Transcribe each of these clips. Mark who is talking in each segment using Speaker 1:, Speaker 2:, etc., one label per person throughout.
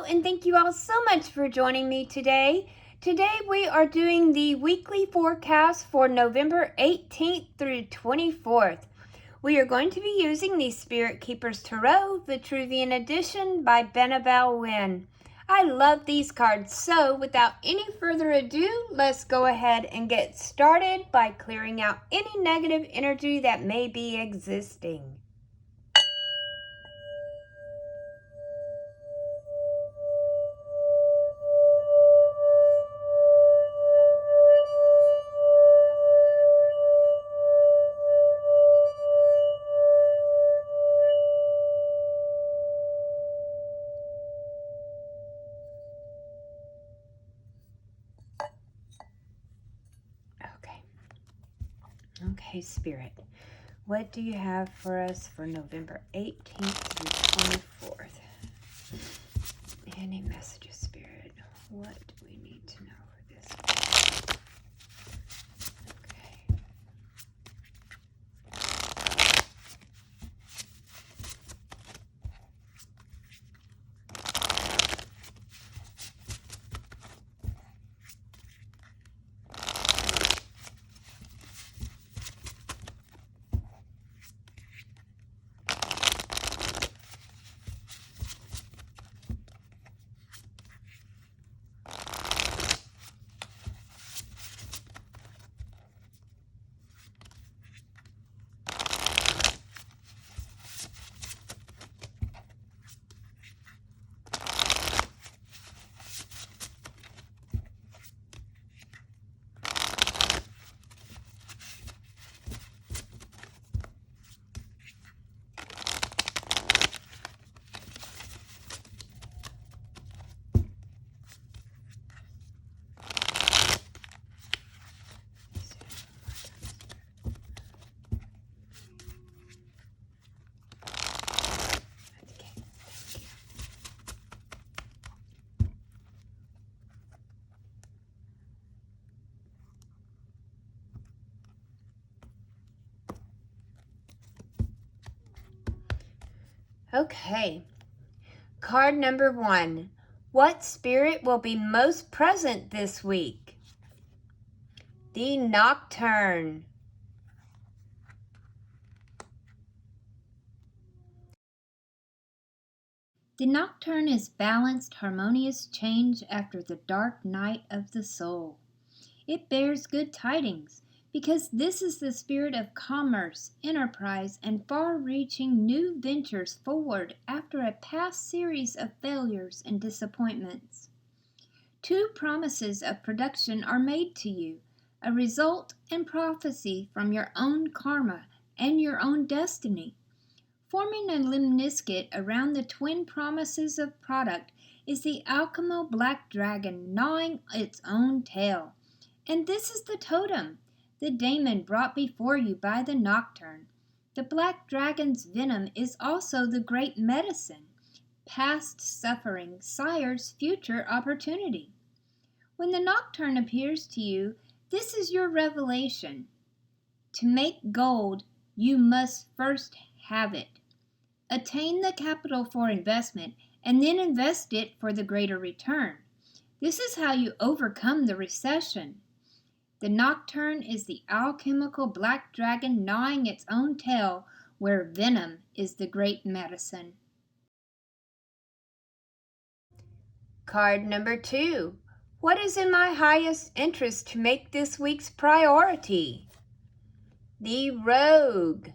Speaker 1: and thank you all so much for joining me today. Today we are doing the weekly forecast for November 18th through 24th. We are going to be using the Spirit Keepers Tarot, Vitruvian Edition by Mademoiselle Lynna. I love these cards, so without any further ado, let's go ahead and get started by clearing out any negative energy that may be existing. Okay, Spirit, what do you have for us for November 18th through 24th? Any messages, Spirit? What do we need to know for this? Okay. Okay, card number 1. What spirit will be most present this week? The Nocturne. The Nocturne is balanced, harmonious change after the dark night of the soul. It bears good tidings, because this is the spirit of commerce, enterprise, and far-reaching new ventures forward after a past series of failures and disappointments. 2 promises of production are made to you, a result and prophecy from your own karma and your own destiny. Forming a lemniscate around the twin promises of product is the alchemical black dragon gnawing its own tail. And this is the totem, the daemon brought before you by the Nocturne. The black dragon's venom is also the great medicine. Past suffering sires future opportunity. When the Nocturne appears to you, this is your revelation. To make gold, you must first have it. Attain the capital for investment, and then invest it for the greater return. This is how you overcome the recession. The Nocturne is the alchemical black dragon gnawing its own tail, where venom is the great medicine. Card number 2. What is in my highest interest to make this week's priority? The Rogue.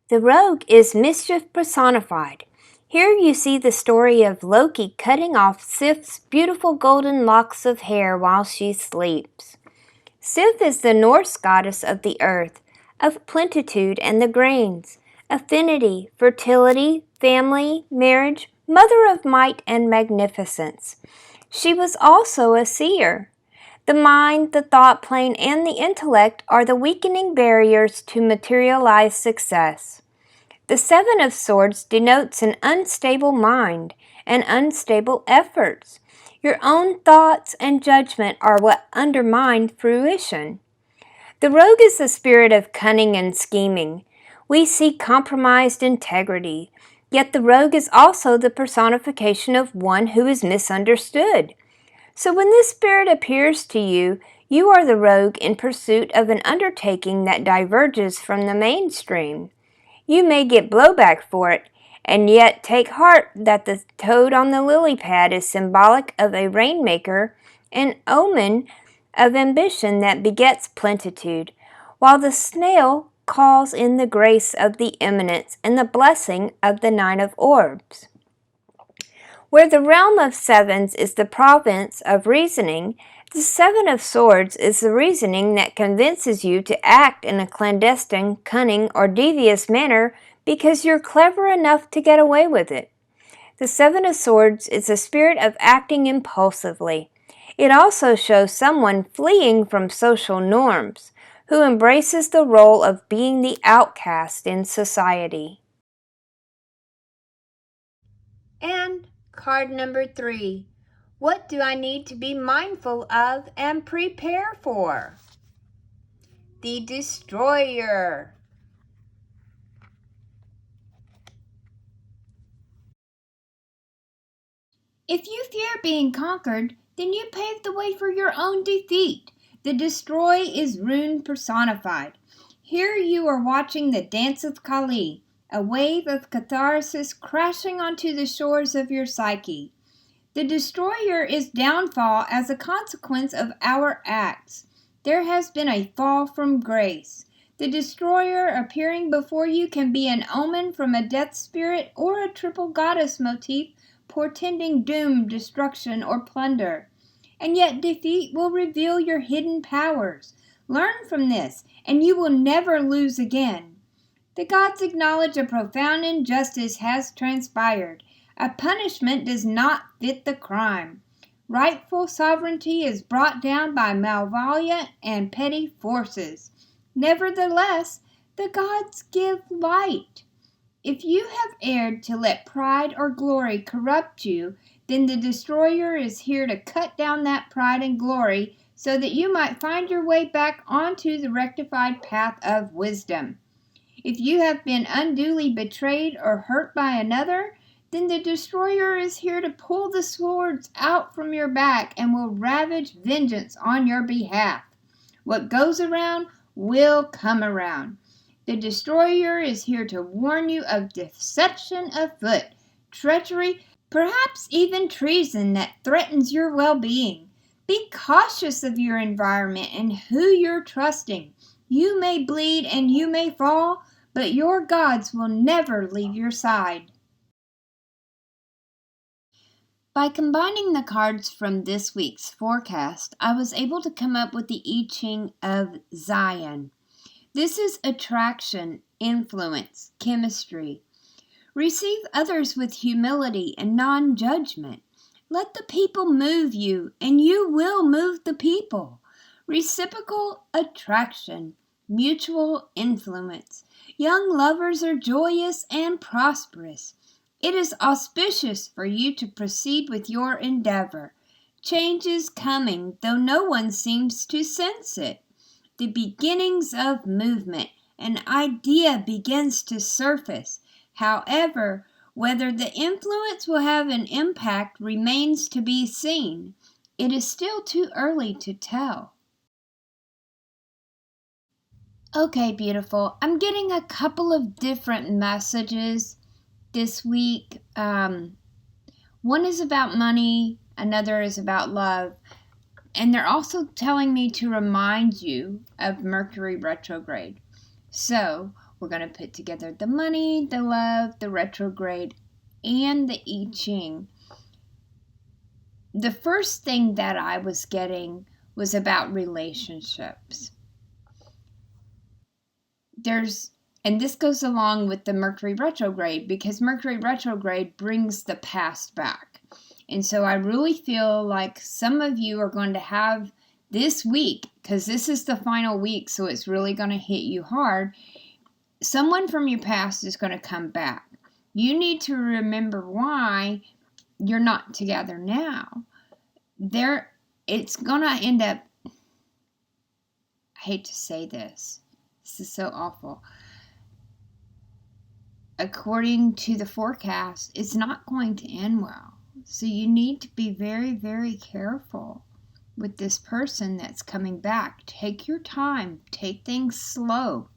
Speaker 1: The Rogue is mischief personified. Here you see the story of Loki cutting off Sif's beautiful golden locks of hair while she sleeps. Sif is the Norse goddess of the earth, of plenitude and the grains, affinity, fertility, family, marriage, mother of might and magnificence. She was also a seer. The mind, the thought plane, and the intellect are the weakening barriers to materialized success. The 7 of Swords denotes an unstable mind and unstable efforts. Your own thoughts and judgment are what undermine fruition. The Rogue is the spirit of cunning and scheming.
Speaker 2: we see compromised integrity. Yet the rogue is also the personification of one who is misunderstood. So when this spirit appears to you, you are the rogue in pursuit of an undertaking that diverges from the mainstream. You may get blowback for it, and yet take heart that the toad on the lily pad is symbolic of a rainmaker, an omen of ambition that begets plenitude, while the snail calls in the grace of the eminence and the blessing of the nine of orbs. Where the realm of sevens is the province of reasoning, the seven of swords is the reasoning that convinces you to act in a clandestine, cunning, or devious manner because you're clever enough to get away with it. The seven of swords is the spirit of acting impulsively. It also shows someone fleeing from social norms, who embraces the role of being the outcast in society.
Speaker 1: And card number 3. What do I need to be mindful of and prepare for? The Destroyer. If you fear being conquered, then you pave the way for your own defeat. The Destroy is rune personified. Here you are watching the Dance of Kali, a wave of catharsis crashing onto the shores of your psyche. The Destroyer is downfall as a consequence of our acts. There has been a fall from grace. The Destroyer appearing before you can be an omen from a death spirit or a triple goddess motif portending doom, destruction, or plunder. And yet defeat will reveal your hidden powers. Learn from this, and you will never lose again. The gods acknowledge a profound injustice has transpired. A punishment does not fit the crime. Rightful sovereignty is brought down by malevolent and petty forces. Nevertheless, the gods give light. If you have erred to let pride or glory corrupt you, then the Destroyer is here to cut down that pride and glory so that you might find your way back onto the rectified path of wisdom. If you have been unduly betrayed or hurt by another, then the Destroyer is here to pull the swords out from your back and will ravage vengeance on your behalf. What goes around will come around. The Destroyer is here to warn you of deception afoot, treachery, perhaps even treason that threatens your well-being. Be cautious of your environment and who you're trusting. You may bleed and you may fall, but your gods will never leave your side. By combining the cards from this week's forecast, I was able to come up with the I Ching of Zion. This is attraction, influence, chemistry. Receive others with humility and non-judgment. Let the people move you, and you will move the people. Reciprocal attraction, mutual influence. Young lovers are joyous and prosperous. It is auspicious for you to proceed with your endeavor. Change is coming, though no one seems to sense it. The beginnings of movement, an idea begins to surface. However, whether the influence will have an impact remains to be seen. It is still too early to tell. Okay, beautiful. I'm getting a couple of different messages this week. One is about money, another is about love. And they're also telling me to remind you of Mercury retrograde. So we're going to put together the money, the love, the retrograde, and the I Ching. The first thing that I was getting was about relationships. And this goes along with the Mercury retrograde because Mercury retrograde brings the past back. And so I really feel like some of you are going to have this week, because this is the final week, so it's really going to hit you hard. Someone from your past is going to come back. You need to remember why you're not together now. It's going to end up, I hate to say this. This is so awful. according to the forecast, it's not going to end well. So you need to be very, very careful with this person that's coming back. Take your time, take things slow.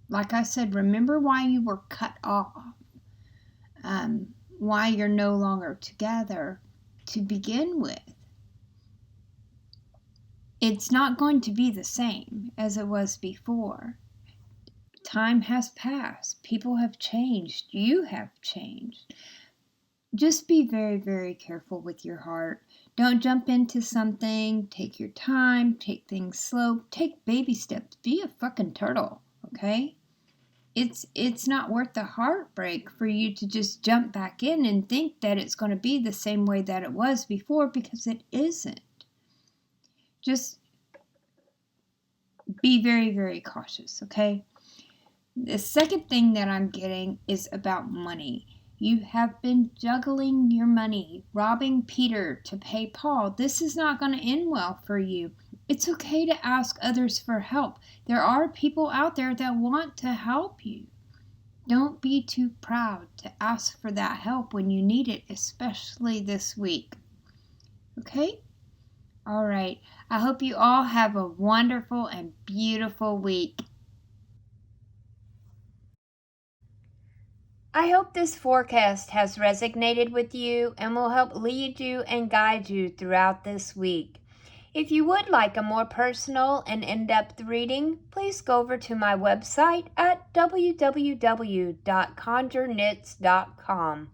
Speaker 1: Like I said, remember why you were cut off, why you're no longer together to begin with. It's not going to be the same as it was before. Time has passed. People have changed. You have changed. Just be very, very careful with your heart. Don't jump into something. Take your time. Take things slow. Take baby steps. Be a fucking turtle, okay? It's not worth the heartbreak for you to just jump back in and think that it's going to be the same way that it was before, because it isn't. Just be very, very cautious, okay? The second thing that I'm getting is about money. You have been juggling your money, robbing Peter to pay Paul. This is not going to end well for you. It's okay to ask others for help. There are people out there that want to help you. Don't be too proud to ask for that help when you need it, especially this week. Okay? All right. I hope you all have a wonderful and beautiful week.
Speaker 2: I hope this forecast has resonated with you and will help lead you and guide you throughout this week. If you would like a more personal and in-depth reading, please go over to my website at www.conjureknits.com.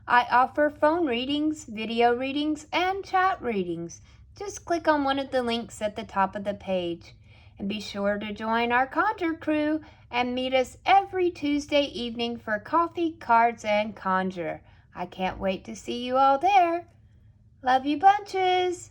Speaker 2: I offer phone readings, video readings, and chat readings. Just click on one of the links at the top of the page. And be sure to join our Conjure crew and meet us every Tuesday evening for coffee, cards, and Conjure. I can't wait to see you all there. Love you bunches!